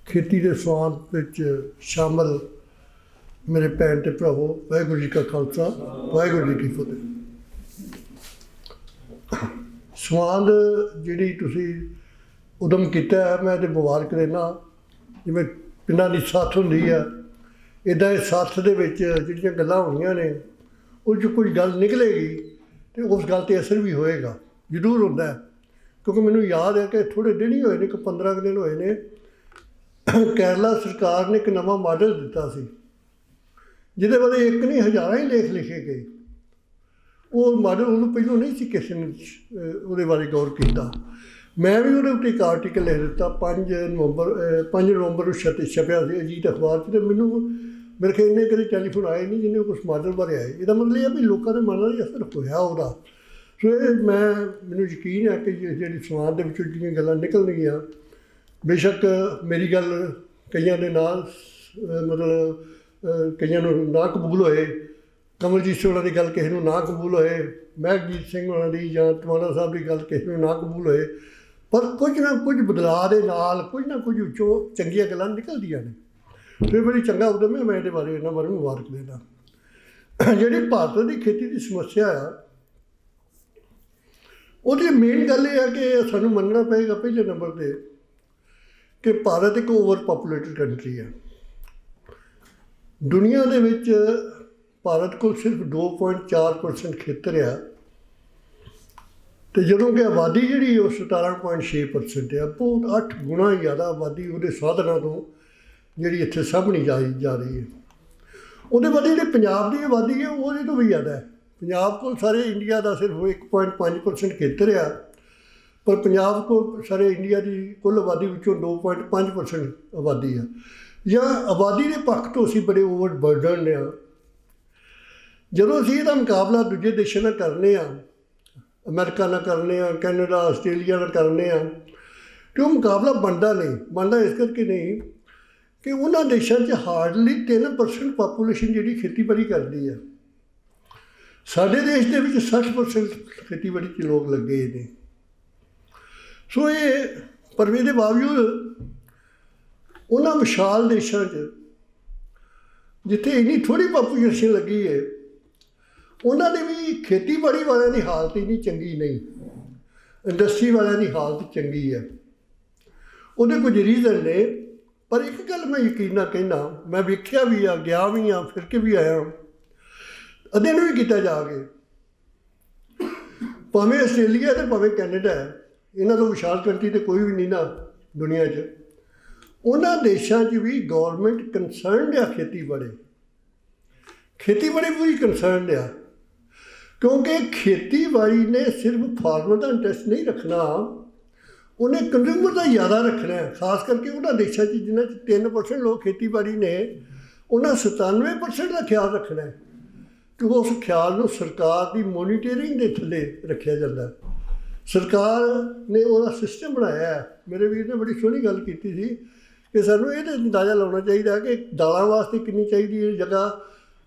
खेती के स्वाद विच शामिल मेरे भैन ते भरावो, वाहिगुरू जी का खालसा वाहिगुरू जी की फतेह। स्वाद जिहड़ी तुसीं उदम कीता है, मैं तो मुबारक देना। जिवें पिंडां दी सत्थ हुंदी है, इदां इस सत्थ दे विच जिहड़ियां गल्लां होणीआं ने उस कुछ गल निकलेगी तो उस गल ते असर भी होएगा, जरूर होंदा है। क्योंकि मैनूं याद है कि थोड़े दिन ही होए ने, 15 दिन होए ने, केरला सरकार ने एक नवां मॉडल दिता सी जिहदे बारे एक नहीं हज़ारां ही लेख लिखे गए। वो मॉडल उदों पहलों नहीं सी किसी ने उहदे बारे गौर किया। मैं भी उहदे उत्ते एक आर्टिकल लिख दिता 5 नवंबर को छपिया सी अजीत अखबार च। ते मैनूं मेरे ख्याल इन्ने कदे टैलीफोन आए नहीं जिन्हें उस मॉडल बारे आए। इसदा मतलब यह भी लोगों के मनां च असर होया उहदा। सो मैनूं यकीन है कि जिहड़ी समाज दे विचों जिहड़ियां गल्लां निकलणगीआं, बेशक मेरी गल कईयां दे नाल मतलब कईयां नूं ना कबूल होए, कमलजीत सिंह होणां दी गल किसी नूं ना कबूल होए, महकजीत सिंह होणां दी जां टवाना साहब की गल किसी नूं ना कबूल होए, पर कुछ ना कुछ बदलाव दे नाल कुछ ना कुछ विचों चंगियां गल्लां निकलदियां ने। तो बड़ी चंगा उद्यम है। मैं ये बारे इन्होंने बारे मुबारक देना। जी भारत की खेती की समस्या आ, उसकी मेन गल यह है कि सानू मनना पेगा पहले नंबर पर कि भारत एक ओवर पॉपूलेटेड कंट्री है। दुनिया दे विच भारत को सिर्फ 2.4% खेतर आ, तो जदों कि आबादी जी 17.6% है। बहुत 8 गुणा ज़्यादा आबादी वो साधनों तो जी इत्थे सामने जा रही है। उहदे बाद जिहड़ी पंजाब की आबादी है वो तो भी ज़्यादा है। पंजाब को सारे इंडिया का सिर्फ 1.5% खेतर आ, पर पंजाब को सारे इंडिया की कुल आबादी विचों 2.5% आबादी है। या आबादी के पक्ष तो असीं बड़े ओवर बर्डन आ। जदों असीं इहदा मुकाबला दूजे देशों नाल करने आ, अमेरिका नाल करने आ, कैनेडा आस्ट्रेलिया नाल करने आ, तो मुकाबला बनता नहीं। बनता इस करके नहीं कि उन्होंने देशों हार्डली 3% पापूलेशन जी खेतीबाड़ी करती है। साढ़े देश के 60% खेतीबाड़ी च लोग लगे ने। सो ये पर इसके बावजूद उन्होंने विशाल देशों जिथे इन्नी थोड़ी पापूलेशन लगी है, उन्होंने भी खेतीबाड़ी वालों की हालत इन्नी चंगी नहीं, इंडस्ट्री वालों की हालत चंगी है। उहदे कुछ रीजन ने, पर एक गल मैं यकीना कहना, मैं वेख्या भी आ, गया भी हाँ, फिर के भी आया, अध्ययन भी किया जाके। भावें आस्ट्रेलिया तो भावें कैनेडा है, इन्हों तो विशाल कंट्री तो कोई भी नहीं ना दुनिया च। उन्होंने देशों भी गौरमेंट कंसर्नड आ खेतीबाड़ी पूरी कंसर्नड आ। क्योंकि खेतीबाड़ी ने सिर्फ फार्मर का इंटरस्ट नहीं रखना, उन्हें कंज्यूमर का ज़्यादा रखना है। खास करके उन्होंने देशों जिन्होंने 3% लोग खेतीबाड़ी ने, उन्हें 97% का ख्याल रखना है। क्योंकि उस ख्याल को सरकार की मोनीटरिंग के थले रखा जाता है। सरकार ने वह सिस्टम बनाया है। मेरे वीर ने बड़ी सोहनी गल की थी कि सानू ये अंदाज़ा लाना चाहिए कि दालों वास्ते कितनी चाहिए जगह,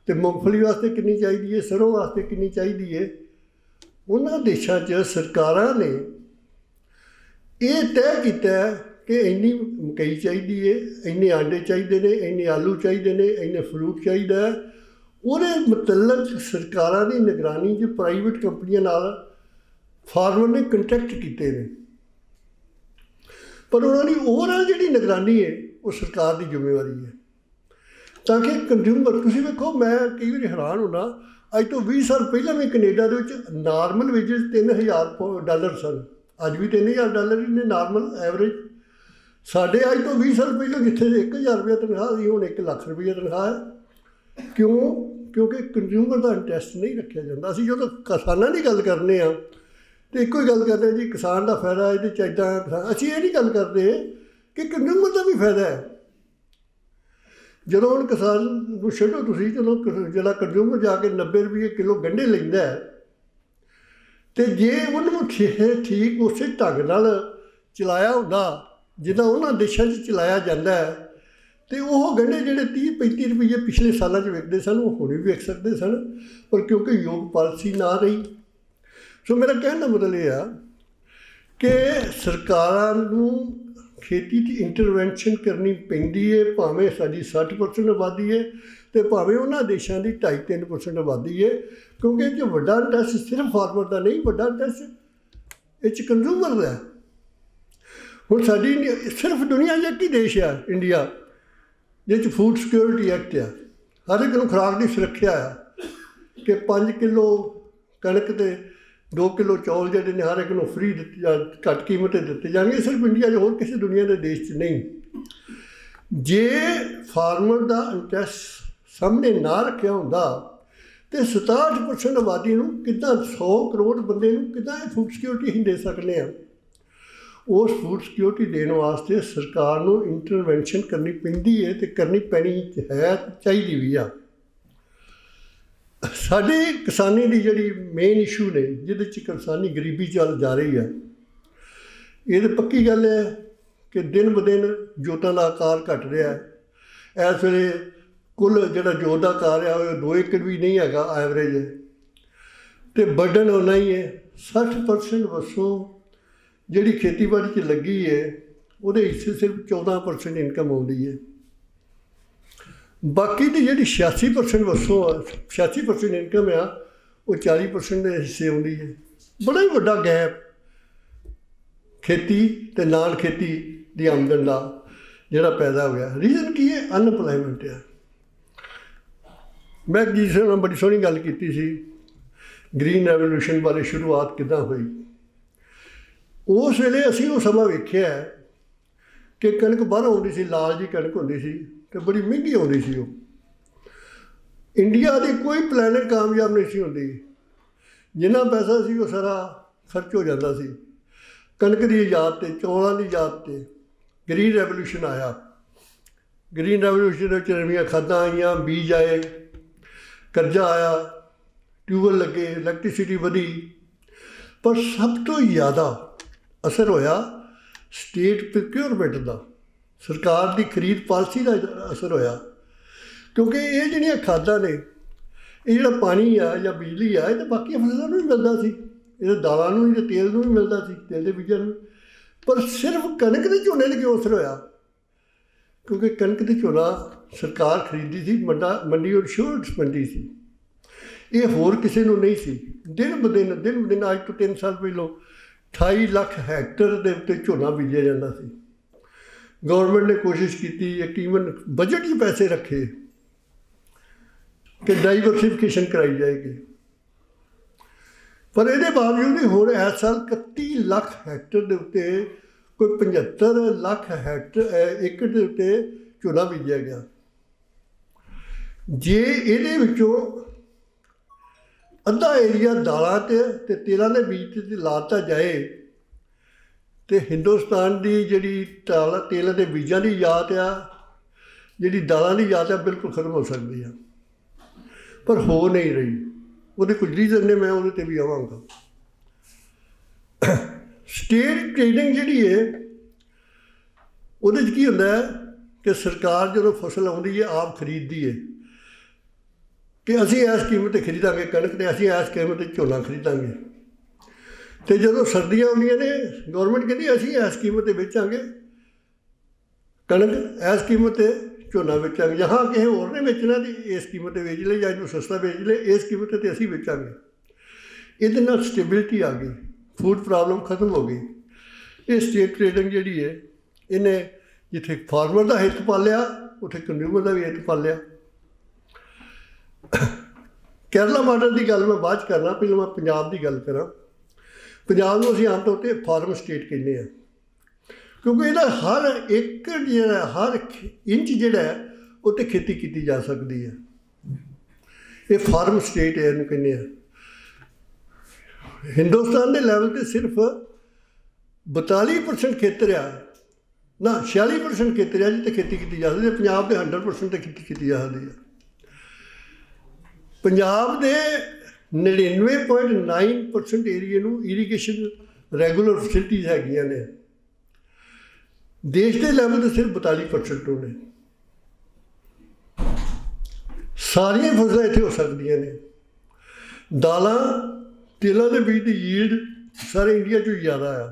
तो मूंगफली वास्ते कितनी चाहिए, सरों वास्ते कितनी चाहिए। उन्होंने देशों सरकारां ने ये तय किया कि इन्नी मकई चाहिए है, इन्ने आंडे चाहिए ने, इन्ने आलू चाहिए ने, इन्ने फ्रूट चाहिए है। उहदे मतलब सरकारां दी निगरानी च प्राइवेट कंपनियां नाल फार्मर ने कंट्रैक्ट किए हैं, पर उन्होंने ओवरऑल जी निगरानी है वो सरकार की जिम्मेवारी है। ताकि कंज्यूमर तुसीं वेखो, मैं कई बार हैरान होना, अज तो 20 साल पहले भी कनेडा के नॉर्मल वेजिज $3000 सन। अज भी $3000 ही ने नॉर्मल एवरेज। साढ़े अज तो 20 साल पहले जिथे 1000 रुपया तनख्वाह थी, हुण 1 लाख रुपया तनख्वाह है। क्यों? क्योंकि कंज्यूमर का इंटरस्ट नहीं रखा जाता। असीं जो किसानों की गल करने तो एको ही गल करते जी किसान का फायदा है, ये इदां किसान। असीं ये नहीं गल करते कि कंज्यूमर का भी फायदा है। जदों हुण किसान नूं छड्डो तुसीं, चलो जिहड़ा कंज्यूमर जाके 90 रुपये किलो गंढे लैंदा है, तो जे उन्होंने ठीक उस ढंग नाल चलाया हुंदा जिद्दां उन्होंने देशों चलाया जाता है, तो वह गंढे जिहड़े 30-35 रुपये पिछले सालों विकते सन, वो हुण भी विक सकते सन, पर क्योंकि योग पॉलिसी ना रही। सो मेरा कहने का मतलब यह है कि सरकारां नूं खेती 'ਚ इंटरवेंशन करनी पैंदी है, भावें साडी 60% आबादी है तो भावें उन्होंने देशों की 2.5-3% आबादी है, क्योंकि जो वड्डा इंटरस्ट सिर्फ फार्मर का नहीं, वड्डा इंटरस्ट इस कंज्यूमर का है। हुण साडी सिर्फ दुनिया च एक ही देश है इंडिया जिस फूड सिक्योरिटी एक्ट है, हर एक नूं खुराक की सुरक्षा है कि 5 किलो कणक ते 2 किलो चौल जिहड़े ने हर एक नूं फ्री घट कीमत दिते जाणगे, सिर्फ इंडिया च, होर किसी दुनिया के देश च नहीं। जे फार्मर का इंटरस्ट सामने ना रखिया हुंदा तो 67% आबादी नूं किद्दां 100 करोड़ बंदे नूं किद्दां फूड सिक्योरिटी ही दे सकने आ। उस फूड सिक्योरिटी देने वास्ते सरकार नूं इंटरवेंशन करनी पैंदी है तो करनी पैनी है, चाहिदी भी आ। साडी किसानी की जिहड़ी मेन इशू ने जिहदे च किसानी गरीबी चल जा रही है, ये तो पक्की गल है कि दिन ब दिन जोतां दा आकार घट रहा है। इस वेले कुल जिहड़ा जोत दा आकार है वो 2 एकड़ भी नहीं हैगा एवरेज, तो बर्डन उन्ना ही है। 60% वसों जिहड़ी खेतीबाड़ी च लगी है वो हिस्से सिर्फ 14% इनकम आउंदी है, बाकी की जिहड़ी 86% वसों 86% इनकम आ वो 40% के हिस्से आउंदी है। बड़ा ही वड्डा गैप खेती ते नान खेती की आमदन का जिहड़ा पैदा हो गया। रीजन की है? अनएम्पलॉयमेंट है। मैं जिस ने बड़ी सोहनी गल की सी ग्रीन रेवोल्यूशन बारे, शुरुआत किदां हुई। उस वेले असीं वो समा वेखिआ है कि कणक बाहरों आउंदी सी, लाल जी कणक हुंदी सी तो बड़ी महंगी आउंदी सी। वो इंडिया की कोई प्लैनट कामयाब नहीं सी हुंदी, जिन्ना पैसा सी वो सारा खर्च हो जाता सी कणक की ईजाद ते, चौलों की ईजाद ते। ग्रीन रेवोल्यूशन आया, ग्रीन रेवोल्यूशन नवीं खादां आईयां, बीज आए, कर्जा आया, ट्यूबवैल लगे, इलैक्ट्रिसिटी वधी, पर सब तो ज़्यादा असर होया स्टेट प्रोक्योरमेंट का, सरकार की खरीद पॉलिसी का असर होया। क्योंकि ये जिहड़ियां खादां ने, ये जिहड़ा पानी आ या बिजली आ, ये तो बाकी फसलों को भी मिलता सी, ये दालों नूं भी, तेल नूं भी मिलता सी, तेल के बीजां नूं। पर सिर्फ कणक के झोने ते क्यों असर होया? क्योंकि कणक की झोना सरकार खरीदी सी, मंडी और इंश्योरेंस मंडी सी, ये होर किसी नूं नहीं सी। दिन ब दिन अज तो 3 साल पहलों 28 लाख हैक्टर के उत्ते झोना बीजिया जाता सी। गौरमेंट ने कोशिश की, एक ईवन बजट ही पैसे रखे कि डाइवर्सिफिकेशन कराई जाएगी, पर ये बावजूद भी हुण इस साल 31 लाख हैक्टर के उत्ते कोई 75 लाख एकड़ के उत्ते झोना बीजिया गया। जे इहदे विचों अद्धा एरिया दालां ते तेलां दे बीज ते लाता जाए तो हिंदुस्तान की जिहड़ी तेलां दे बीजां की ईजाद आ, जिहड़ी दालां की ईजाद आ, बिल्कुल खत्म हो सकती है, पर हो नहीं रही। वो कुछ रीजन ने, मैं वो भी आवांगा। स्टेट ट्रेडिंग जिहड़ी है उहदे च की हुंदा है कि सरकार जो फसल आउंदी है आप खरीददी है कि असीं इस कीमत पर खरीदांगे कणक, तो असीं इस कीमत पर झोना खरीदांगे। तो जो सर्दियाँ आउंदियां ने गौरमेंट कहती असीं इस कीमत पर बेचांगे कणक, इस कीमत पर झोना बेचांगे, जहाँ किसी होर ने बेचना तो इस कीमत पर बेच ले, या इनू सस्ता बेच ले, इस कीमत पर असीं बेचांगे। इहदे नाल स्टेबिलिटी आ गई, फूड प्रॉब्लम खत्म हो गई। ये स्टेट ट्रेडिंग जिहड़ी है इन्हें जिथे फार्मर का हित पालिया उत्थे कंज्यूमर का भी हित पालिया। केरला मॉडल की गल मैं बाद च करना, पहले मैं पंजाब की गल करा। पंजाब में असीं आम तौर पर फार्म स्टेट कहते हैं, क्योंकि इसका हर एकड़ जिहड़ा, हर इंच जिहड़ा है उत्ते खेती की जा सकती है। ये फार्म स्टेट है, इहनूं कहते हैं। हिंदुस्तान के लैवल पर सिर्फ 42% खेतर आ ना, 46% खेतर आ जिते खेती की जा सकती है। पंजाब के 100% खेती की जा सकती है। पंजाब के 99.9% एरिए नूं इरीगेशन रैगूलर फैसिलिटीज़ हैगियां ने, देश के लैवल पर सिर्फ 42% ने। सारिया फसलें इत्थे हो सकदियां ने। दालां तेलों के बीज की यील्ड सारे इंडिया चो ज़्यादा आ।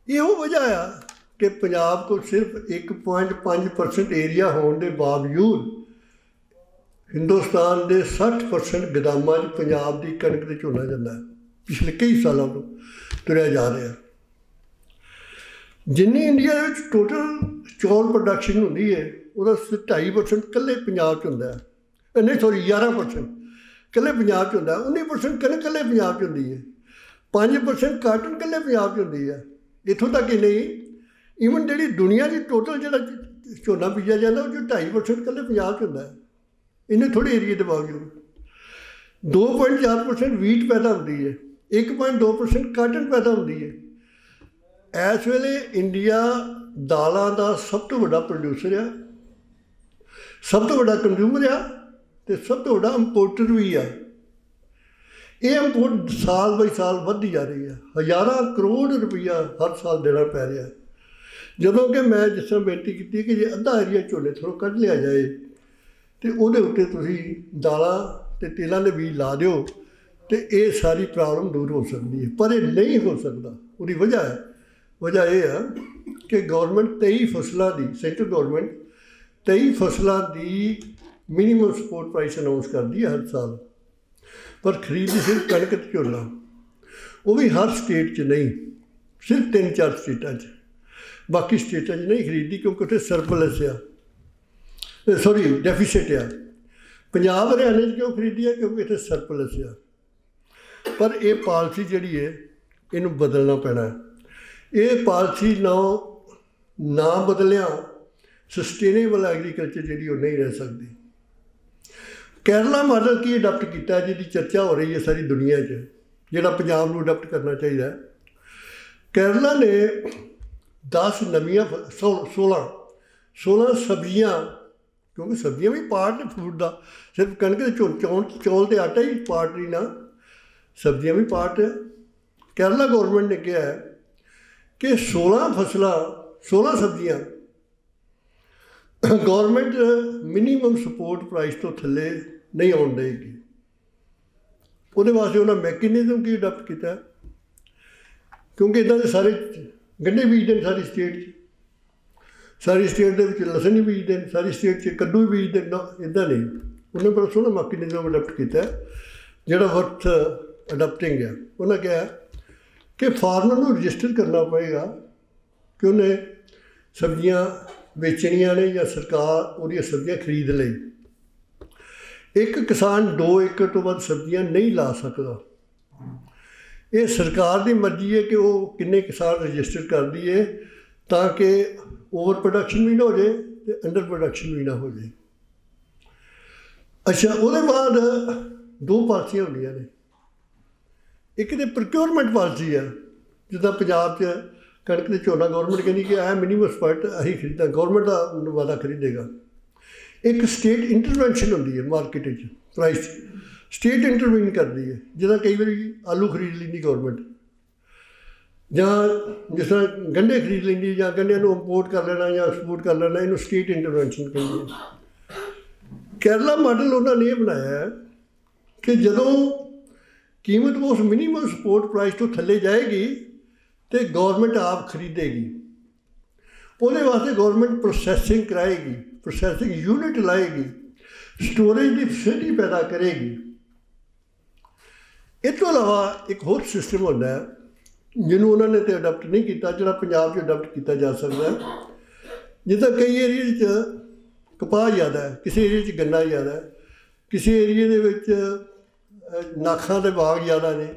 यो वजह आ कि पंजाब को सिर्फ 1.5% एरिया होने के बावजूद हिंदुस्तान के 60% गोदामां पंजाब की कणक ते झोना जाता है। पिछले कई सालों तो तुरया जा रहा। जिन्नी इंडिया टोटल चौल प्रोडक्शन होंदी है वो 2.5% कल्ले पंजाब च होंदा है। नहीं सॉरी 11% कल्ले पंजाब च होंदा है। 19% कणक कल्ले पंजाब च होंदी है। 5% काटन कल्ले पंजाब च होंदी है। इत्थों तक ही नहीं, ईवन जी दुनिया की टोटल जो झोना बीजा जाता वो 2.5% कल्ले पंजाब च होंदा है, इन्हें थोड़े एरिए के बावजूद। 2.4% वीट पैदा होती है, 1.2% काटन पैदा होती है। इस वेले इंडिया दालों का सब तो बड़ा प्रोड्यूसर आ, सब तो बड़ा कंज्यूमर आ, तो सब तो बड़ा इंपोर्टर भी आ। ये इंपोर्ट साल बाई साल बढ़ती जा रही है। हज़ारां करोड़ रुपया हर साल देना पै रहा। ਜਦੋਂ कि मैं जिस तरह बेनती की कि जे अद्धा एरिया झोने थोड़ा कढ़ लिया जाए तो वो उत्ते तुसीं दालां ते तेलां दे बीज ला दिओ तो ये सारी प्रॉब्लम दूर हो सकती है। पर ये नहीं हो सकता। उसकी वजह यह है कि गवर्नमेंट 23 फसलों की, सेंट्रल गवर्नमेंट 23 फसलों की मिनीमम सपोर्ट प्राइस अनाउंस करती है हर साल, पर खरीददी सिर्फ कणक ते झोना। वो भी हर स्टेट च नहीं, सिर्फ 3-4 स्टेटां च, बाकी स्टेटां च नहीं खरीददी क्योंकि उत्थे सरपलस आ, सॉरी डेफिसिट आ। पंजाब हरियाणे च क्यों खरीदी है? क्योंकि इत्थे सरपलस आ। पर यह पॉलिसी जिहड़ी है इनू बदलना पैना है। ये पॉलिसी ना बदलिया सस्टेनेबल एग्रीकल्चर जिहड़ी वो नहीं रह सकती। केरला मॉडल की अडॉप्ट किया है जिसकी चर्चा हो रही है सारी दुनिया च, जिहड़ा पंजाब नूं अडॉप्ट करना चाहिए। केरला ने 10 नवीं 16 सब्जियां, क्योंकि सब्जियां भी पार्ट ने फूड का, सिर्फ कणक चौल तो आटा ही पार्ट नहीं ना, सब्जियां भी पार्ट है। केरला गवर्नमेंट ने कहा है कि 16 सब्जियां गवर्नमेंट मिनीमम सपोर्ट प्राइस तो थले नहीं आउण देगी। वो वास्ते उन्होंने मैकेनिज्म की अडॉप्ट किया, क्योंकि इदा के सारे गन्ने बीजते हैं सारी स्टेट, सारी स्टेट के लसन ही बीजते हैं, सारी स्टेट कद्दू भी बीजते हैं। इदा नहीं, उन्हें बड़ा सोहना मैकेनिज्म अडॉप्ट किया जोड़ा वर्थ अडॉप्टिंग है। उन्हें कहा कि फार्मर को रजिस्टर करना पड़ेगा कि उन्हें सब्जियां बेचनिया ने या सरकार वो सब्जियां खरीद ले। एक किसान 2 एकड़ तो बाद सब्जियां नहीं ला सकता। ये सरकार की मर्जी है कि वो किन्ने किसान रजिस्टर कर दिए ताकि ओवर प्रोडक्शन भी ना हो जाए तो अंडर प्रोडक्शन भी ना हो जाए। अच्छा, वो बाद 2 पॉलिसियां होंदियां ने। एक तो प्रोक्योरमेंट पॉलिसी है, जिदा पंजाब च कणक ते झोना गवर्नमेंट कहती कि यह मिनीमम सपोर्ट असीं खरीदा, गवर्नमेंट का वादा खरीदेगा। एक स्टेट इंटरवेंशन होंदी है मार्केट प्राइस, स्टेट इंटरवीन करती है, जिदा कई बार आलू खरीद लेंदी गवर्नमेंट, ਜਾਂ जिस तरह गंढे खरीद लेंदी ਜਾਂ गंढिਆਂ ਨੂੰ इंपोर्ट कर लेना ਜਾਂ एक्सपोर्ट कर लेना, इनू स्टेट इंटरवेंशन कहते हैं। केरला मॉडल उन्होंने ये बनाया है कि जदों कीमत उस मिनीमम सपोर्ट प्राइस तो थले जाएगी तो गवर्नमेंट आप खरीदेगी। वो वास्ते गवर्नमेंट प्रोसैसिंग कराएगी, प्रोसैसिंग यूनिट लाएगी, स्टोरेज की फैसिलिटी पैदा करेगी। इस तो अलावा एक होर सिस्टम होता है जिन्होंने उन्होंने तो अडॉप्ट नहीं किया, जो पंजाब च अडॉप्ट किया जा सकता है। जिदा कई एरिए कपाह ज़्यादा है, किसी एरिए गन्ना ज़्यादा है, किसी एरिए नाखां के बाग ज़्यादा ने।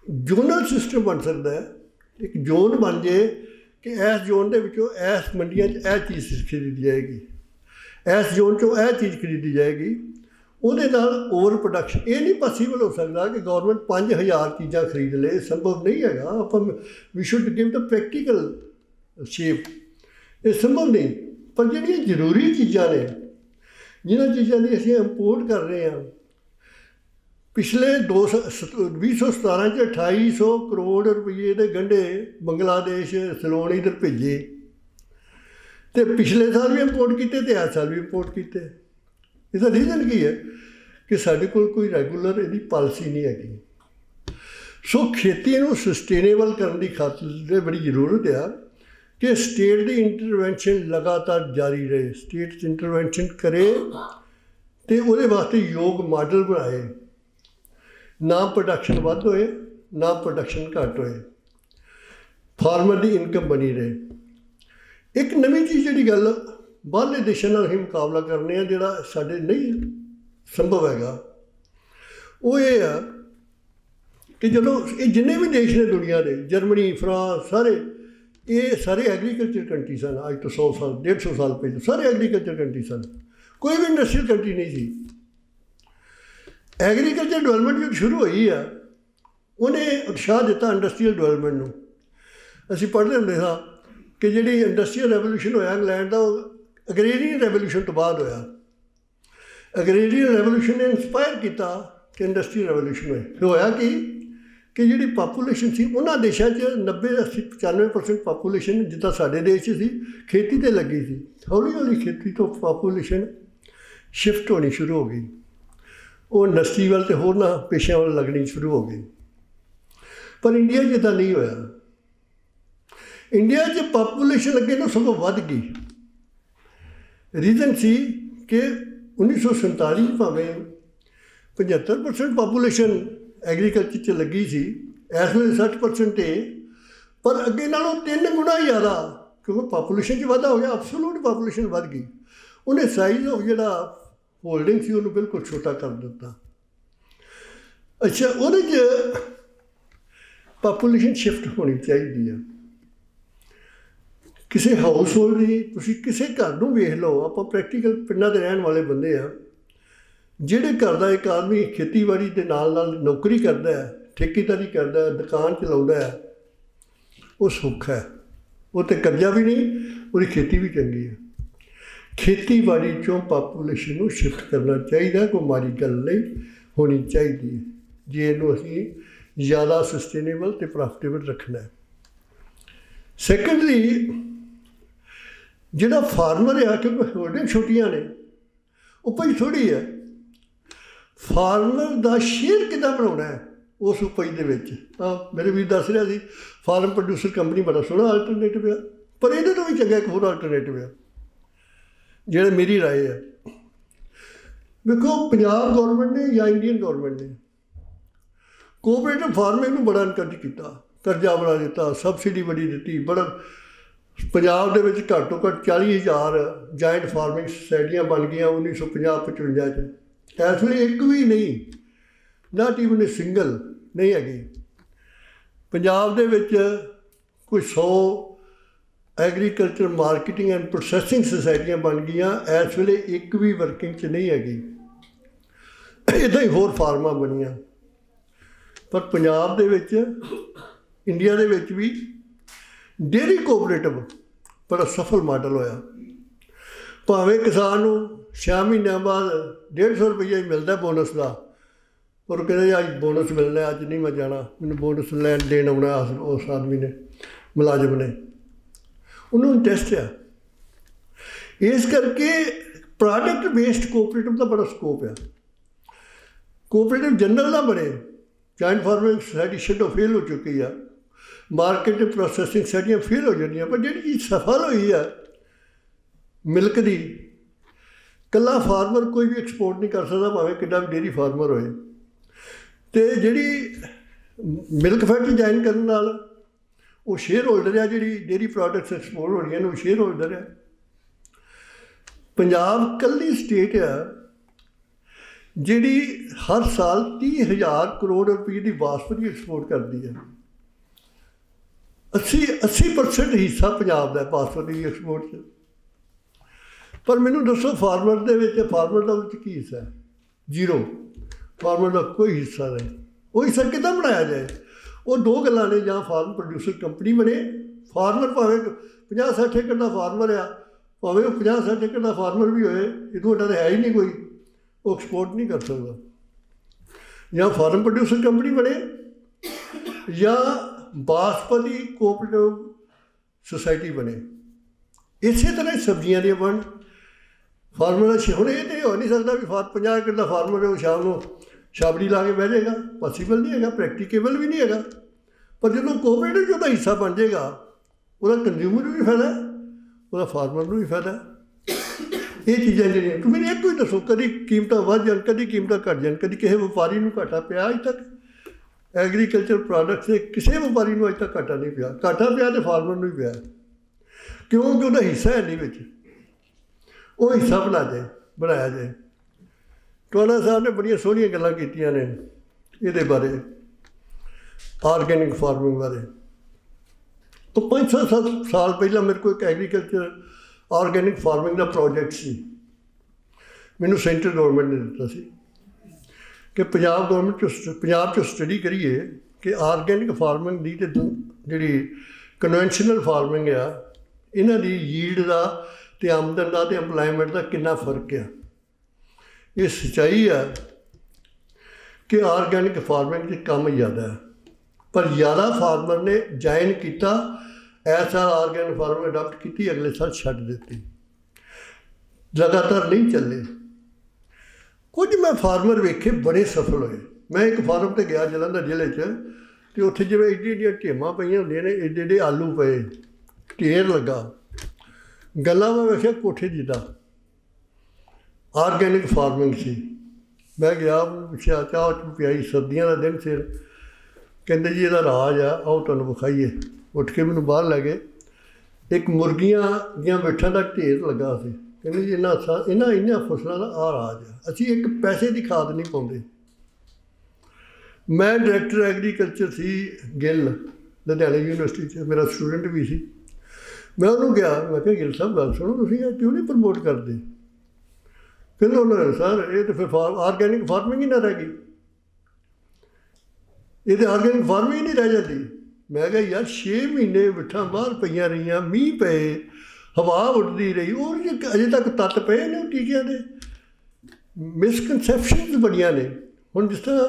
जोनल सिस्टम बन सकता है, एक जोन बन जाए कि इस जोन के विचों इस मंडियां यह चीज़ खरीदी जाएगी, इस जोन चों यह चीज़ खरीदी जाएगी। ਉਹਦੇ ਨਾਲ ओवर प्रोडक्शन ये नहीं पॉसीबल हो सकता कि गवर्नमेंट 5000 चीज़ां खरीद ले, संभव नहीं है। आप we should give the practical shape, ये संभव नहीं। पर जिहड़ियां जरूरी चीज़ां ने, जिन्हां चीज़ां की असीं इंपोर्ट कर रहे हैं, पिछले 2017 च 2800 करोड़ रुपये के गंढे बंगलादेश सलोन इधर भेजे, तो पिछले साल भी इंपोर्ट किए तो इस साल भी इंपोर्ट किए। इसका रीजन की है कि साढ़े कोई रैगूलर इहदी पॉलिसी नहीं हैगी। सो खेती नूं सस्टेनेबल करने की खातिर बड़ी जरूरत है कि स्टेट की इंटरवेंशन लगातार जारी रहे, स्टेट इंटरवेंशन करे तो वो वास्ते योग मॉडल बनाए, ना प्रोडक्शन वध होए ना प्रोडक्शन घट होए, फार्मर की इनकम बनी रहे। एक नवीं चीज़ जी गल बाहरले देशों नाल ही मुकाबला करने जोड़ा साडे नहीं संभव हैगा, वो ये है कि जो ये जिन्ने भी देश ने दुनिया के, जर्मनी, फ्रांस, सारे ये सारे एग्रीकल्चर कंट्री सन। अज तो 100 साल 150 साल पहले सारे एग्रीकल्चर कंट्री सन, कोई भी इंडस्ट्रीयल कंट्री नहीं सी। एग्रीकल्चर डिवेलपमेंट जो शुरू हुई है उन्हें उत्साह दिता इंडस्ट्रीयल डिवेलपमेंट में। असीं पढ़ते होंदे सां कि जिहड़ी इंडस्ट्रीयल रेवोल्यूशन होया इंग्लैंड का, अग्रेरियन रेवोल्यूशन तो बाद होया। अग्रेरियन रेवोल्यूशन ने इंस्पायर किया कि इंडस्ट्रीयल रेवोल्यूशन होए। फिर होया कि जिहड़ी पापूलेशन सी उन्हां देशां 90-80-95% पापूलेशन जिद्दां साडे देश 'च सी खेती ते लगी सी। हौली हौली खेती तो पापूलेशन शिफ्ट होनी शुरू हो गई, वो इंडस्ट्री वाल ते होरनां पेशिਆਂ वाल लगनी शुरू हो गई। पर इंडिया जिद्दां नहीं होया। इंडिया 'च पापूलेशन अगे तो सगों वध गई। रीजन सी कि 1947 भावें 75% पापूलेशन एग्रीकल्चर च लगी सी, इस वे 60% है, पर अगे नालों 3 गुणा ज़्यादा, क्योंकि पापूलेशन च वाधा हो गया, एब्सोल्यूट पापूलेशन वध गई। उन्हें साइज ऑफ जिहड़ा होल्डिंग सी उन्होंने बिल्कुल छोटा कर दिता। अच्छा, उहदे च पापूलेशन शिफ्ट होनी चाहिए है। किसी हाउस होल्ड की तुसीं किसी घर नूं वेख लो, आपां प्रैक्टिकल पिंडां दे रहण वाले बंदे आ, जिहड़े घर का एक आदमी खेतीबाड़ी के नाल नाल नौकरी करता है, ठेकेदारी करता है, दुकान चलाउंदा है, वो सुख है, वो तो कर्जा भी नहीं, उसकी खेती भी चंगी है। खेतीबाड़ी चों पापूलेशन को शिफ्ट करना चाहिए, कोई माड़ी गल नहीं होनी चाहिए जे इनू असीं ज़्यादा सस्टेनेबल तो प्रॉफिटेबल रखना है। सैकेंडली जिहड़ा फार्मर है, क्योंकि होल्डिंग छोटियां ने, उपज थोड़ी है, फार्मर का शेयर किद्दां बनाउणा है उस उपज दे विच। मेरे वीर दस रहा सी फार्म प्रोड्यूसर कंपनी बड़ा सोहना अल्टरनेटिव है, पर इहदे तो भी चंगा एक होर अल्टरनेटिव है जिहड़ा मेरी राय है। देखो, पंजाब गौरमेंट ने या इंडियन गौरमेंट ने कोऑपरेटिव फार्मिंग को बड़ा इनकरेज किया, कर्जा बड़ा दिता, सबसिडी बड़ी दी, बड़ा पंजाब दे विच घੱਟੋ घੱਟ 40,000 जाइंट फार्मिंग सोसाइटियां बन गई 1950-55 इस वे एक भी नहीं, नॉट ईवन ए सिंगल नहीं हैगी। पंजाब दे विच कोई 100 एग्रीकल्चर मार्केटिंग एंड प्रोसैसिंग सोसाइटियां बन गई, इस वे एक भी वर्किंग च नहीं हैगी। इदां ही होर फार्मां बनियां, पर पंजाब दे विच इंडिया दे विच भी डेयरी कोऑपरेटिव बड़ा सफल मॉडल होया। भावें किसान नूं 6 महीनों बाद 150 रुपया ही मिलता बोनस का, पर कहते अज बोनस मिलना, अज नहीं मैं जाना, मैंने बोनस लैन देन आना उस आदमी ने, मुलाजम ने, उन्होंने इंटरस्ट है। इस करके प्रोडक्ट बेस्ड कोऑपरेटिव का बड़ा स्कोप है। कोऑपरेटिव जनरल ना बने, जॉइंट फार्मिंग सोसाइटी छड्डो फेल हो चुकी है, मार्केट प्रोसैसिंग सोसाइटियां फेल हो जानियां, पर जी चीज़ सफल हुई है मिल्क की, कला फार्मर कोई भी एक्सपोर्ट नहीं कर सकता, भावें कितना भी डेयरी फार्मर होए। तो जी मिल्क फैक्ट्री ज्वाइन करने नाल वो शेयर होल्डर है, जी डेयरी प्रोडक्ट्स एक्सपोर्ट हो रही हैं वो शेयर होल्डर है। पंजाब कल्ली स्टेट है जी हर साल 30,000 करोड़ रुपये की बासमती एक्सपोर्ट करती है। 80% हिस्सा पंजाब का बासमती एक्सपोर्ट से। पर मैनू दसो फार्मर का की हिस्सा है? जीरो। फार्मर का कोई हिस्सा नहीं। वो हिस्सा कितना बनाया जाए? वो दो गल्लां ने, जां फार्म प्रोड्यूसर कंपनी बने, फार्मर भावें 50-60 एकड़ का फार्मर आ, भावें वो 50-60 एकड़ का फार्मर भी होए, इतों वड्डा तो है ही नहीं कोई, वो एक्सपोर्ट नहीं कर सकता। या फार्म प्रोड्यूसर कंपनी बने या बासमती कोऑपरेटिव सोसाइटी बने। इस तरह सब्जियां दी बन फार्मर हम ये हो नहीं सकता भी 50 एकड़ का फार्मर है वो शाम को छाबड़ी ला के बह जाएगा, पॉसीबल नहीं है, प्रैक्टिकेबल भी नहीं है। पर जो कोऑपरेटिव जो हिस्सा बन जाएगा ਉਹਦਾ ਕੰਜ਼ਿਊਮਰ ਨੂੰ ਵੀ ਫਾਇਦਾ, ਉਹਦਾ ਫਾਰਮਰ ਨੂੰ ਵੀ ਫਾਇਦਾ। ਇਹ ਚੀਜ਼ਾਂ ਜਿਹੜੀਆਂ ਤੁਸੀਂ ਮੈਨੂੰ ਇੱਕੋ ਹੀ ਦੱਸੋ, ਕਦੀ ਕੀਮਤਾਂ ਵੱਧ ਜਾਣ, ਕਦੀ ਕੀਮਤਾਂ ਘੱਟ ਜਾਣ, ਕਦੀ ਕਿਸੇ ਵਪਾਰੀ ਨੂੰ ਘਾਟਾ ਪਿਆ ਅੱਜ ਤੱਕ? ਐਗਰੀਕਲਚਰ ਪ੍ਰੋਡਕਟਸ ਦੇ ਕਿਸੇ ਵਪਾਰੀ ਨੂੰ ਅੱਜ ਤੱਕ ਘਾਟਾ ਨਹੀਂ ਪਿਆ। ਘਾਟਾ ਪਿਆ ਤਾਂ ਫਾਰਮਰ ਨੂੰ ਹੀ ਪਿਆ, ਕਿਉਂਕਿ ਉਹਦਾ ਹਿੱਸਾ ਹੈ ਨਹੀਂ ਵਿੱਚ, ਉਹ ਹਿੱਸਾ ਬਣਾਇਆ ਜਾਏ। ਟਵਾਣਾ ਸਾਹਿਬ ਨੇ ਬੜੀਆਂ ਸੋਹਣੀਆਂ ਗੱਲਾਂ ਕੀਤੀਆਂ ਨੇ ਇਹਦੇ ਬਾਰੇ, ਆਰਗੈਨਿਕ ਫਾਰਮਿੰਗ ਬਾਰੇ। ਤੋਂ 5-7 ਸਾਲ ਪਹਿਲਾਂ ਮੇਰੇ ਕੋਲ ਇੱਕ ਐਗਰੀਕਲਚਰ ਆਰਗੈਨਿਕ ਫਾਰਮਿੰਗ ਦਾ ਪ੍ਰੋਜੈਕਟ ਸੀ, ਮੈਨੂੰ ਸੈਂਟਰ ਗੌਰਮੈਂਟ ਨੇ ਦਿੱਤਾ ਸੀ ਕਿ ਪੰਜਾਬ ਪੰਜਾਬ 'ਚ ਸਟੱਡੀ ਕਰੀਏ ਕਿ ਆਰਗੈਨਿਕ ਫਾਰਮਿੰਗ ਦੀ ਅਤੇ ਜਿਹੜੀ ਕਨਵੈਨਸ਼ਨਲ ਫਾਰਮਿੰਗ ਆ, ਇਹਨਾਂ ਦੀ ਯੀਲਡ ਦਾ ਅਤੇ ਆਮਦਨ ਦਾ ਅਤੇ ਇੰਪਲਾਇਮੈਂਟ ਦਾ ਕਿੰਨਾ ਫਰਕ ਆ। ਇਹ ਸੱਚਾਈ ਆ ਕਿ ਆਰਗੈਨਿਕ ਫਾਰਮਿੰਗ 'ਚ ਕੰਮ ਜ਼ਿਆਦਾ ਹੈ, ਪਰ ਜ਼ਿਆਦਾ ਫਾਰਮਰ ਨੇ ਜੁਆਇਨ ਕੀਤਾ। ਇਸ ਸਾਲ ਆਰਗੈਨਿਕ ਫਾਰਮਿੰਗ ਅਡਾਪਟ ਕੀਤੀ, ਅਗਲੇ ਸਾਲ ਛੱਡ ਦਿੱਤੀ, ਲਗਾਤਾਰ ਨਹੀਂ ਚੱਲੇ। ਕੁਝ ਮੈਂ ਫਾਰਮਰ ਵੇਖੇ ਬੜੇ ਸਫਲ ਹੋਏ। ਮੈਂ ਇੱਕ ਫਾਰਮ 'ਤੇ ਗਿਆ ਜਲੰਧਰ ਜ਼ਿਲ੍ਹੇ 'ਚ, ਅਤੇ ਉੱਥੇ ਜਿਵੇਂ ਏਡੀ ਏਡੀਆਂ ਢੇਮਾਂ ਪਈਆਂ ਹੁੰਦੀਆਂ ਨੇ, ਏਡੇ ਏਡੇ ਆਲੂ ਪਏ, ਢੇਰ ਲੱਗਾ। ਗੱਲਾਂ ਮੈਂ ਵੇਖਿਆ ਕੋਠੇ ਜਿੱਦਾਂ, ਆਰਗੈਨਿਕ ਫਾਰਮਿੰਗ ਸੀ। ਮੈਂ ਗਿਆ, ਉਹਨੂੰ ਪੁੱਛਿਆ, ਚਾਹ ਪਿਆਈ, ਸਰਦੀਆਂ ਦਾ ਦਿਨ ਸੀ। ਕਹਿੰਦੇ ਜੀ ਇਹਦਾ ਰਾਜ ਆ, ਆਓ ਤੁਹਾਨੂੰ ਵਿਖਾਈਏ। ਉੱਠ ਕੇ ਮੈਨੂੰ ਬਾਹਰ ਲੈ ਗਏ, ਇੱਕ ਮੁਰਗੀਆਂ ਦੀਆਂ ਬਿੱਠਾਂ ਦਾ ਢੇਰ ਲੱਗਾ ਸੀ। ਕਹਿੰਦੇ ਜੀ ਇਹਨਾਂ ਫਸਲਾਂ ਦਾ ਆਹ ਰਾਜ ਆ, ਅਸੀਂ ਇੱਕ ਪੈਸੇ ਦੀ ਖਾਦ ਨਹੀਂ ਪਾਉਂਦੇ। ਮੈਂ ਡਾਇਰੈਕਟਰ ਐਗਰੀਕਲਚਰ ਸੀ ਗਿੱਲ, ਲੁਧਿਆਣਾ ਯੂਨੀਵਰਸਿਟੀ 'ਚ, ਮੇਰਾ ਸਟੂਡੈਂਟ ਵੀ ਸੀ। ਮੈਂ ਉਹਨੂੰ ਕਿਹਾ, ਮੈਂ ਕਿਹਾ ਗਿੱਲ ਸਾਹਿਬ ਗੱਲ ਸੁਣੋ, ਤੁਸੀਂ ਇਹ ਕਿਉਂ ਨਹੀਂ ਪ੍ਰਮੋਟ ਕਰਦੇ? ਕਹਿੰਦੇ ਉਹਨਾਂ ਸਰ ਇਹ ਤਾਂ ਫਿਰ ਆਰਗੈਨਿਕ ਫਾਰਮਿੰਗ ਹੀ ਨਾ ਰਹਿ ਗਈ, ਇਹ ਤਾਂ ਆਰਗੈਨਿਕ ਫਾਰਮਿੰਗ ਹੀ ਨਹੀਂ ਰਹਿ ਜਾਂਦੀ। ਮੈਂ ਕਿਹਾ ਯਾਰ 6 ਮਹੀਨੇ ਬਿੱਠਾਂ ਬਾਹਰ ਪਈਆਂ ਰਹੀਆਂ, ਮੀਂਹ ਪਏ, ਹਵਾ ਉੱਡਦੀ ਰਹੀ, ਉਹ ਅਜੇ ਤੱਕ ਤੱਤ ਪਏ ਨੇ ਉਹ ਟੀਕਿਆਂ ਦੇ। ਮਿਸਕਨਸੈਪਸ਼ਨਸ ਬੜੀਆਂ ਨੇ। ਹੁਣ ਜਿਸ ਤਰ੍ਹਾਂ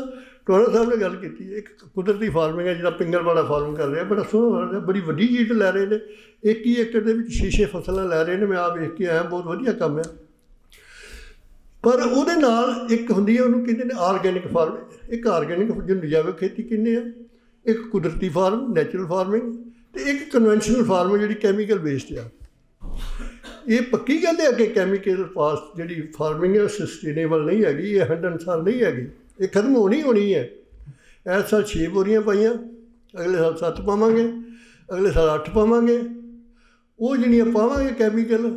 ਟਵਾਣਾ ਸਾਹਿਬ ਨੇ ਗੱਲ ਕੀਤੀ, ਇੱਕ ਕੁਦਰਤੀ ਫਾਰਮਿੰਗ ਹੈ, ਜਿੱਦਾਂ ਪਿੰਗਲਵਾੜਾ ਫਾਰਮ ਕਰ ਰਿਹਾ, ਬੜਾ ਸੋਹਣਾ ਕਰ ਰਿਹਾ, ਬੜੀ ਵੱਡੀ ਯੀਲਡ ਲੈ ਰਹੇ ਨੇ। 21 ਏਕੜ ਦੇ ਵਿੱਚ 6 ਫਸਲਾਂ ਲੈ ਰਹੇ ਨੇ। ਮੈਂ ਆਪ ਵੇਖ ਕੇ ਆਇਆ, ਬਹੁਤ ਵਧੀਆ ਕੰਮ ਹੈ। ਪਰ ਉਹਦੇ ਨਾਲ ਇੱਕ ਹੁੰਦੀ ਹੈ, ਉਹਨੂੰ ਕਹਿੰਦੇ ਨੇ ਆਰਗੈਨਿਕ ਫਾਰਮਿੰਗ। ਇੱਕ ਆਰਗੈਨਿਕ ਜਿਹਨੂੰ ਜੈਵਿਕ ਖੇਤੀ ਕਹਿੰਦੇ ਆ, ਇੱਕ ਕੁਦਰਤੀ ਫਾਰਮ ਨੈਚੁਰਲ ਫਾਰਮਿੰਗ, ਅਤੇ ਇੱਕ ਕਨਵੈਨਸ਼ਨਲ ਫਾਰਮਿੰਗ ਜਿਹੜੀ ਕੈਮੀਕਲ ਬੇਸਡ ਆ। ਇਹ ਪੱਕੀ ਗੱਲ ਹੈ ਕਿ ਕੈਮੀਕਲ ਪਾਸਟ ਜਿਹੜੀ ਫਾਰਮਿੰਗ ਹੈ ਸਸਟੇਨੇਬਲ ਨਹੀਂ ਹੈਗੀ, ਇਹ 100 ਸਾਲ ਨਹੀਂ ਹੈਗੀ, ਇਹ ਖਤਮ ਹੋਣੀ ਹੈ। ਇਸ ਸਾਲ 6 ਬੋਰੀਆਂ ਪਾਈਆਂ, ਅਗਲੇ ਸਾਲ 7 ਪਾਵਾਂਗੇ, ਅਗਲੇ ਸਾਲ 8 ਪਾਵਾਂਗੇ। ਉਹ ਜਿਹੜੀਆਂ ਪਾਵਾਂਗੇ ਕੈਮੀਕਲ,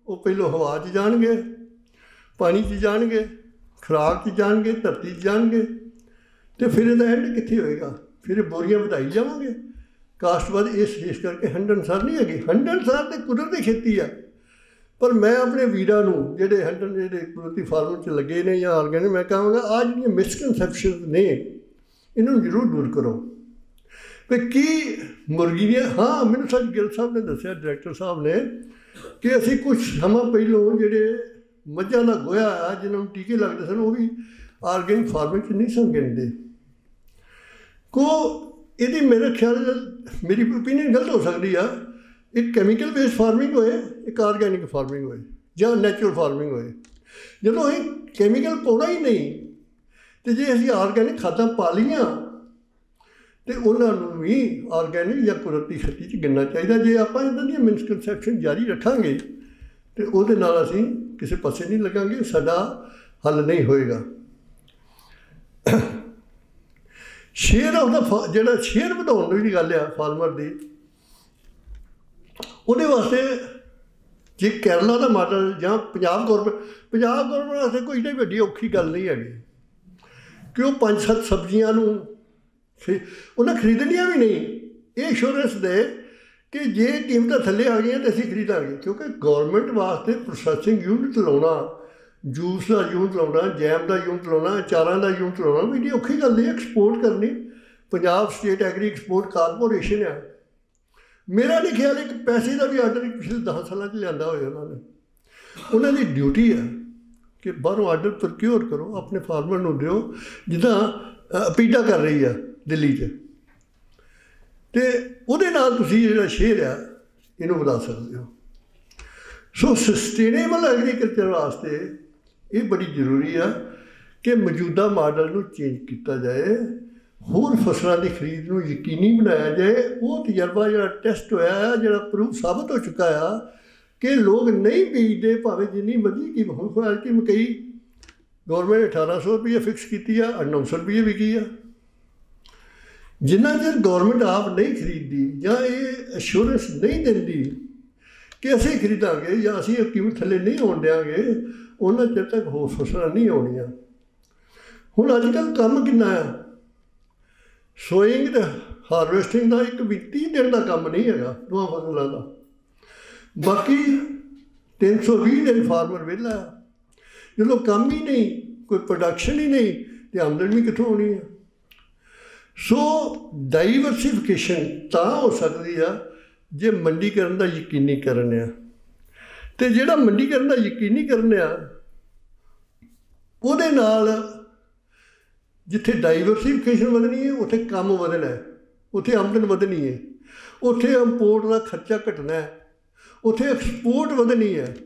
ਉਹ ਪਹਿਲੋਂ ਹਵਾ 'ਚ ਜਾਣਗੇ, ਪਾਣੀ 'ਚ ਜਾਣਗੇ, ਖੁਰਾਕ 'ਚ ਜਾਣਗੇ, ਧਰਤੀ 'ਚ ਜਾਣਗੇ, ਅਤੇ ਫਿਰ ਇਹਦਾ ਐਂਡ ਕਿੱਥੇ ਹੋਏਗਾ? ਫਿਰ ਇਹ ਬੋਰੀਆਂ ਵਧਾਈ ਜਾਵਾਂਗੇ, ਕਾਸਟ ਵੱਧ। ਇਸ ਕਰਕੇ 100 ਸਾਲ ਨਹੀਂ ਹੈਗੀ। 100 ਸਾਲ ਤਾਂ ਕੁਦਰਤੀ ਖੇਤੀ ਆ। ਪਰ ਮੈਂ ਆਪਣੇ ਵੀਰਾਂ ਨੂੰ ਜਿਹੜੇ ਜਿਹੜੇ ਕੁਦਰਤੀ ਫਾਰਮ 'ਚ ਲੱਗੇ ਨੇ ਜਾਂ ਆਰਗੈਨਿਕ, ਮੈਂ ਕਹਾਂਗਾ ਆਹ ਜਿਹੜੀਆਂ ਮਿਸਕਨਸੈਪਸ਼ਨ ਨੇ, ਇਹਨਾਂ ਨੂੰ ਜ਼ਰੂਰ ਦੂਰ ਕਰੋ। ਵੀ ਕੀ ਮੁਰਗੀ ਦੀਆਂ, ਹਾਂ ਮੈਨੂੰ ਸੱਚ ਗਿੱਲ ਸਾਹਿਬ ਨੇ ਦੱਸਿਆ, ਡਾਇਰੈਕਟਰ ਸਾਹਿਬ ਨੇ, ਕਿ ਅਸੀਂ ਕੁਛ ਸਮਾਂ ਪਹਿਲੋਂ ਜਿਹੜੇ ਮੱਝਾਂ ਦਾ ਗੋਹਾ ਆ ਜਿਹਨਾਂ ਨੂੰ ਟੀਕੇ ਲੱਗਦੇ ਸਨ, ਉਹ ਵੀ ਆਰਗੈਨਿਕ ਫਾਰਮਿੰਗ 'ਚ ਨਹੀਂ ਸਨ ਗਿਣਦੇ। ਇਹਦੀ ਮੇਰੇ ਖਿਆਲ ਮੇਰੀ ਓਪੀਨੀਅਨ ਗਲਤ ਹੋ ਸਕਦੀ ਆ। ਇੱਕ ਕੈਮੀਕਲ ਬੇਸਡ ਫਾਰਮਿੰਗ ਹੋਏ, ਇੱਕ ਆਰਗੈਨਿਕ ਫਾਰਮਿੰਗ ਹੋਏ, ਜਾਂ ਨੈਚੁਰਲ ਫਾਰਮਿੰਗ ਹੋਏ। ਜਦੋਂ ਅਸੀਂ ਕੈਮੀਕਲ ਪਾਉਣਾ ਹੀ ਨਹੀਂ, ਅਤੇ ਜੇ ਅਸੀਂ ਆਰਗੈਨਿਕ ਖਾਦਾਂ ਪਾ ਲਈਆਂ, ਅਤੇ ਉਹਨਾਂ ਨੂੰ ਵੀ ਆਰਗੈਨਿਕ ਜਾਂ ਕੁਦਰਤੀ ਖੇਤੀ 'ਚ ਗਿਣਨਾ ਚਾਹੀਦਾ। ਜੇ ਆਪਾਂ ਇੱਦਾਂ ਦੀਆਂ ਮਿਸਕਨਸੈਪਸ਼ਨ ਜਾਰੀ ਰੱਖਾਂਗੇ, ਅਤੇ ਉਹਦੇ ਨਾਲ ਅਸੀਂ ਕਿਸੇ ਪਾਸੇ ਨਹੀਂ ਲੱਗਾਂਗੇ, ਸਾਡਾ ਹੱਲ ਨਹੀਂ ਹੋਏਗਾ। ਸ਼ੇਅਰ ਆਫ ਦਾ ਜਿਹੜਾ ਸ਼ੇਅਰ ਵਧਾਉਣ ਦੀ ਗੱਲ ਆ ਫਾਰਮਰ ਦੀ, ਉਹਦੇ ਵਾਸਤੇ ਜੇ ਕੇਰਲਾ ਦਾ ਮਾਡਲ ਜਾਂ ਪੰਜਾਬ ਗੌਰਮੈਂਟ ਵਾਸਤੇ ਕੋਈ ਏਡੀ ਵੱਡੀ ਔਖੀ ਗੱਲ ਨਹੀਂ ਹੈਗੀ, ਕਿ ਉਹ 5-7 ਸਬਜ਼ੀਆਂ ਨੂੰ ਉਹਨਾਂ ਖਰੀਦਣੀਆਂ ਵੀ ਨਹੀਂ। ਇਹ ਇੰਸ਼ੋਰੈਂਸ ਦੇ ਕਿ ਜੇ ਕੀਮਤਾਂ ਥੱਲੇ ਆ ਗਈਆਂ ਤਾਂ ਅਸੀਂ ਖਰੀਦਾਂਗੇ, ਕਿਉਂਕਿ ਗੌਰਮੈਂਟ ਵਾਸਤੇ ਪ੍ਰੋਸੈਸਿੰਗ ਯੂਨਿਟ ਲਾਉਣਾ, ਜੂਸ ਦਾ ਯੂਨਿਟ ਲਾਉਣਾ, ਜੈਮ ਦਾ ਯੂਨਿਟ ਲਾਉਣਾ, ਅਚਾਰਾਂ ਦਾ ਯੂਨਿਟ ਲਾਉਣਾ ਵੀ ਇੰਨੀ ਔਖੀ ਗੱਲ ਨਹੀਂ। ਐਕਸਪੋਰਟ ਕਰਨੀ, Punjab state agri export corporation ਆ। ਮੇਰਾ ਨਹੀਂ ਖਿਆਲ ਇੱਕ ਪੈਸੇ ਦਾ ਵੀ ਆਰਡਰ ਪਿਛਲੇ 10 ਸਾਲਾਂ 'ਚ ਲਿਆਂਦਾ ਹੋਇਆ ਉਹਨਾਂ ਨੇ। ਉਹਨਾਂ ਦੀ ਡਿਊਟੀ ਆ ਕਿ ਬਾਹਰੋਂ ਆਰਡਰ ਪ੍ਰਕਿਓਰ ਕਰੋ, ਆਪਣੇ ਫਾਰਮਰ ਨੂੰ ਦਿਓ, ਜਿੱਦਾਂ ਅਪੀਡਾ ਕਰ ਰਹੀ ਆ ਦਿੱਲੀ 'ਚ, ਅਤੇ ਉਹਦੇ ਨਾਲ ਤੁਸੀਂ ਜਿਹੜਾ ਸ਼ੇਅਰ ਆ ਇਹਨੂੰ ਵਧਾ ਸਕਦੇ ਹੋ। ਸੋ ਸਸਟੇਨੇਬਲ ਐਗਰੀਕਲਚਰ ਵਾਸਤੇ ਇਹ ਬੜੀ ਜ਼ਰੂਰੀ ਆ ਕਿ ਮੌਜੂਦਾ ਮਾਡਲ ਨੂੰ ਚੇਂਜ ਕੀਤਾ ਜਾਏ। ਹੋਰ ਫਸਲਾਂ ਦੀ ਖਰੀਦ ਨੂੰ ਯਕੀਨੀ ਬਣਾਇਆ ਜਾਏ। ਉਹ ਤਜਰਬਾ ਜਿਹੜਾ ਟੈਸਟ ਹੋਇਆ ਆ, ਜਿਹੜਾ ਪ੍ਰੂਫ ਸਾਬਤ ਹੋ ਚੁੱਕਾ ਆ ਕਿ ਲੋਕ ਨਹੀਂ ਬੀਜਦੇ ਭਾਵੇਂ ਜਿੰਨੀ ਮਰਜ਼ੀ ਕੀ ਹੁਣ ਕਿ ਮਕਈ ਗੌਰਮੈਂਟ ਨੇ 1800 ਰੁਪਈਏ ਫਿਕਸ ਕੀਤੀ ਆ, 900 ਰੁਪਈਏ ਵਿਕੀ ਆ। ਜਿੰਨਾ ਚਿਰ ਗੌਰਮੈਂਟ ਆਪ ਨਹੀਂ ਖਰੀਦਦੀ ਜਾਂ ਇਹ ਅਸ਼ੋਰੈਂਸ ਨਹੀਂ ਦਿੰਦੀ ਕਿ ਅਸੀਂ ਖਰੀਦਾਂਗੇ ਜਾਂ ਅਸੀਂ ਇਹ ਕੀਮਤ ਥੱਲੇ ਨਹੀਂ ਆਉਣ ਦਿਆਂਗੇ, ਉਹਨਾਂ ਚਿਰ ਤੱਕ ਹੋਰ ਫਸਲਾਂ ਨਹੀਂ ਆਉਣੀਆਂ। ਹੁਣ ਅੱਜ ਕੱਲ੍ਹ ਕੰਮ ਕਿੰਨਾ ਆ, ਸੋਇੰਗ ਅਤੇ ਹਾਰਵੈਸਟਿੰਗ ਦਾ ਇੱਕ ਵੀ 30 ਦਿਨ ਦਾ ਕੰਮ ਨਹੀਂ ਹੈਗਾ ਦੋਵਾਂ ਫਸਲਾਂ ਦਾ। ਬਾਕੀ 320 ਦਿਨ ਫਾਰਮਰ ਵਿਹਲਾ ਆ। ਜਦੋਂ ਕੰਮ ਹੀ ਨਹੀਂ, ਕੋਈ ਪ੍ਰੋਡਕਸ਼ਨ ਹੀ ਨਹੀਂ, ਅਤੇ ਆਮਦਨ ਵੀ ਕਿੱਥੋਂ ਆਉਣੀ ਆ। ਸੋ ਡਾਈਵਰਸੀਫਿਕੇਸ਼ਨ ਤਾਂ ਹੋ ਸਕਦੀ ਆ ਜੇ ਮੰਡੀਕਰਨ ਦਾ ਯਕੀਨੀਕਰਨ ਆ। ਅਤੇ ਜਿਹੜਾ ਮੰਡੀਕਰਨ ਦਾ ਯਕੀਨੀਕਰਨ ਆ, ਉਹਦੇ ਨਾਲ ਜਿੱਥੇ ਡਾਈਵਰਸੀਫਿਕੇਸ਼ਨ ਵਧਣੀ ਹੈ ਉੱਥੇ ਕੰਮ ਵਧਣਾ ਹੈ, ਉੱਥੇ ਆਮਦਨ ਵਧਣੀ ਹੈ, ਉੱਥੇ ਇੰਪੋਰਟ ਦਾ ਖਰਚਾ ਘਟਣਾ ਹੈ, ਉੱਥੇ ਐਕਸਪੋਰਟ ਵਧਣੀ ਹੈ।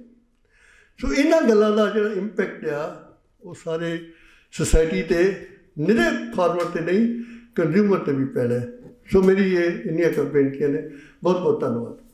ਸੋ ਇਹਨਾਂ ਗੱਲਾਂ ਦਾ ਜਿਹੜਾ ਇੰਪੈਕਟ ਆ ਉਹ ਸਾਰੇ ਸੁਸਾਇਟੀ 'ਤੇ, ਨਿਰੇ ਫਾਰਮਰ 'ਤੇ ਨਹੀਂ, ਕੰਜ਼ਿਊਮਰ 'ਤੇ ਵੀ ਪੈਣਾ ਹੈ। ਸੋ ਮੇਰੀ ਇਹ ਇੰਨੀਆਂ ਬੇਨਤੀਆਂ ਨੇ। ਬਹੁਤ ਬਹੁਤ ਧੰਨਵਾਦ।